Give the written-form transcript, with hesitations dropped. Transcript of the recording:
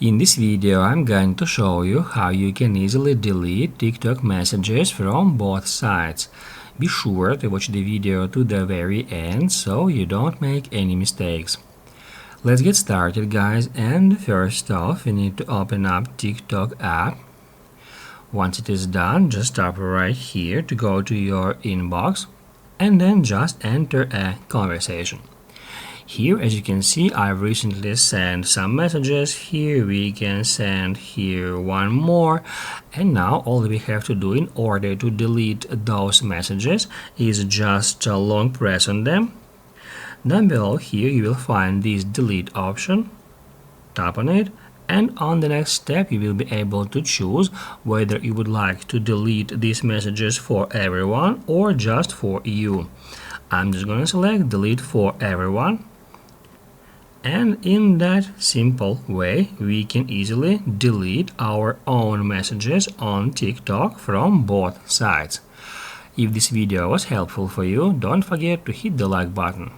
In this video, I'm going to show you how you can easily delete TikTok messages from both sides. Be sure to watch the video to the very end so you don't make any mistakes. Let's get started, guys, and first off, you need to open up TikTok app. Once it is done, just tap right here to go to your inbox and then just enter a conversation. Here, as you can see, I've recently sent some messages. Here we can send here one more, and now all we have to do in order to delete those messages is just long press on them. Down below here you will find this delete option. Tap on it, and on the next step you will be able to choose whether you would like to delete these messages for everyone or just for you. I'm just gonna select delete for everyone. And in that simple way, we can easily delete our own messages on TikTok from both sides. If this video was helpful for you, don't forget to hit the like button.